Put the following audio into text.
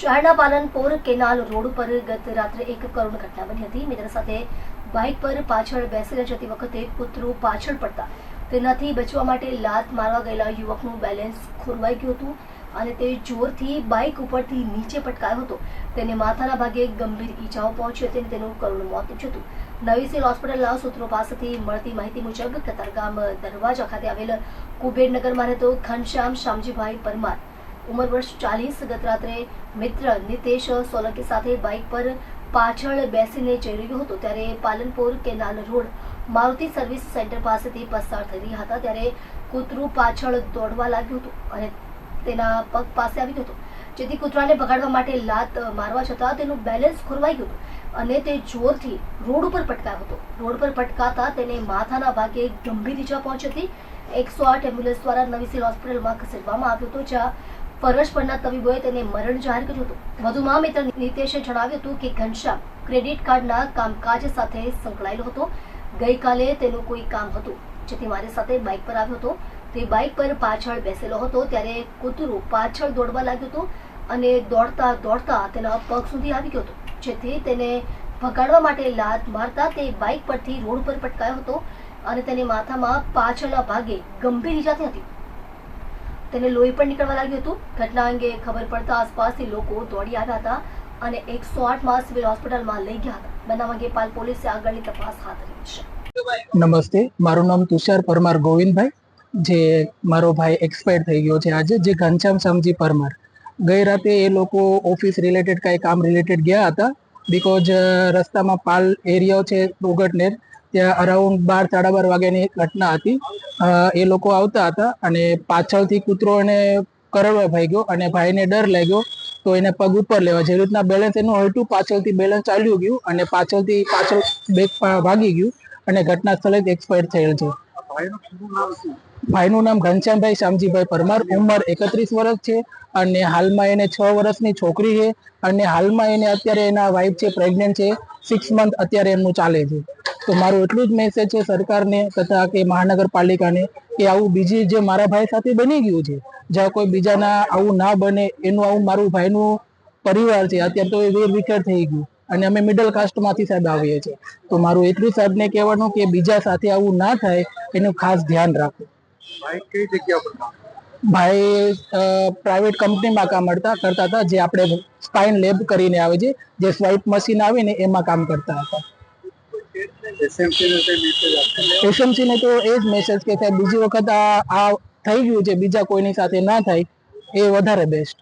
શહેરના Palanpur canal road પર ગત રાત્રે એક કરુણ ઘટના બની હતી। મિત્ર સાથે બાઇક પર પાછળ બેસીને જતી વખતે કૂતરું પાછળ પડતા તેનાથી બચવા માટે લાત મારવા ગયેલા યુવકનું બેલેન્સ ખોરવાઈ ગયું હતું અને તે જોરથી બાઇક ઉપરથી નીચે પટકાયો હતો। તેને માથાના ભાગે ગંભીર ઈજાઓ પહોંચી હતી અને તેનું કરુણ મોત નીપજ્યું હતું। નવી સિવિલ હોસ્પિટલના સૂત્રો પાસેથી મળતી માહિતી મુજબ કતારગામ દરવાજા ખાતે આવેલ કુબેરનગરમાં રહેતો ઘનશ્યામ શામજીભાઈ પરમાર ઉંમર વર્ષ 40 ગત રાત્રે મિત્ર નિતેશ સોલંકી સાથે બાઇક પર પાછળ બેસીને જઈ રહ્યો હતો ત્યારે Palanpur canal road Maruti service centre પાસેથી પસાર થઈ રહ્યા હતા ત્યારે કૂતરું પાછળ દોડવા લાગ્યું હતું અને તેના પગ પાસે આવી ગયું હતું જેથી કૂતરાને ભગાડવા માટે લાત મારવા છતાં તેનું બેલેન્સ ખોરવાઈ ગયું હતું અને તે જોરથી રોડ ઉપર પટકાયો હતો। રોડ પર પટકાતા તેને માથાના ભાગે ગંભીર ઈજા પહોંચી હતી। 108 એમ્બ્યુલન્સ દ્વારા નવી સિવિલ હોસ્પિટલમાં ખસેડવામાં આવ્યો હતો જ્યાં ફરજ પરના તબીબોએ તેને મરણ જાહેર કર્યું હતું। વધુમાં મિત્ર નિતેશે જણાવ્યું હતું કે ઘનશ્યામ ક્રેડિટ કાર્ડના કામકાજ સાથે સંકળાયેલો હતો। ગઈકાલે તેનું કોઈ કામ હતું જેથી મારી સાથે બાઇક પર આવ્યો હતો। તે બાઇક પર પાછળ બેસેલો હતો ત્યારે કૂતરું પાછળ દોડવા લાગ્યું હતું અને દોડતા દોડતા તેના પગ સુધી આવી ગયો હતો જેથી તેને ભગાડવા માટે લાત મારતા તે બાઇક પરથી રોડ પર પટકાયો હતો અને તેને માથામાં પાછળના ભાગે ગંભીર ઈજા થઈ હતી। તેને લોહી પણ નીકળવા લાગ્યું હતું। ઘટના અંગે ખબર પડતા આસપાસથી લોકો દોડી આવ્યા હતા અને 108માં સિવિલ હોસ્પિટલમાં લઈ ગયા હતા। બનાવ અંગે પાલ પોલીસે આગળની તપાસ હાથ ધરી છે। નમસ્તે, મારું નામ તુષાર પરમાર ગોવિંદભાઈ, જે મારો ભાઈ એક્સપાયર થઈ ગયો છે આજે, જે ઘનશ્યામ શામજી પરમાર। ગઈ રાતે એ લોકો ઓફિસ રિલેટેડ કાંઈ કામ રિલેટેડ ગયા હતા બિકોઝ રસ્તામાં પાલ એરિયા છે રોગટનેર, ત્યાં અરાઉન્ડ 12-12:30 વાગ્યાની ઘટના હતી। એ લોકો આવતા હતા અને પાછળથી કૂતરો એને કરડવા ભાઈ ગયો અને ભાઈને ડર લાગ્યો તો એને પગ ઉપર લેવા જે રીતના બેલેન્સ એનું હલતું પાછળથી બેલેન્સ ચાલ્યું ગયું અને પાછળ બેગ ભાગી ગયું અને ઘટના સ્થળે જ એક્સપાયર થયેલ છે। ભાઈનું નામ ઘનશ્યામભાઈ શામજીભાઈ પરમાર, ઉંમર 31 વર્ષ છે અને હાલમાં એને 6 વર્ષની છોકરી છે અને હાલમાં એને અત્યારે એના વાઇફ છે પ્રેગ્નન્ટ છે, 6 મંથ અત્યારે એમનું ચાલે છે। તો મારું એટલું જ મેસેજ છે સરકારને તથા કે મહાનગરપાલિકાને કે આવું બીજી જે મારા ભાઈ સાથે બની ગયું છે, જ્યાં કોઈ બીજાના આવું ના બને એનું આવું મારું ભાઈનું પરિવાર છે અત્યારે તો એ વેરવિખેર થઈ ગયું અને અમે મિડલ કાસ્ટમાંથી સાહેબ આવીએ છીએ। તો મારું એટલું સાહેબને કહેવાનું કે બીજા સાથે આવું ના થાય એનું ખાસ ધ્યાન રાખો। ભાઈ કઈ જગ્યા પર કામ? ભાઈ પ્રાઇવેટ કંપનીમાં કામ કરતા હતા, જે આપણે સ્પાઇન લેબ કરીને આવે છે, જે સ્વાઇપ મશીન આવે ને એમાં કામ કરતા હતા। એસએમસી ને તો એ જ મેસેજ કે સાહેબ બીજી વખત આ થઈ ગયું છે બીજા કોઈની સાથે ના થાય એ વધારે બેસ્ટ।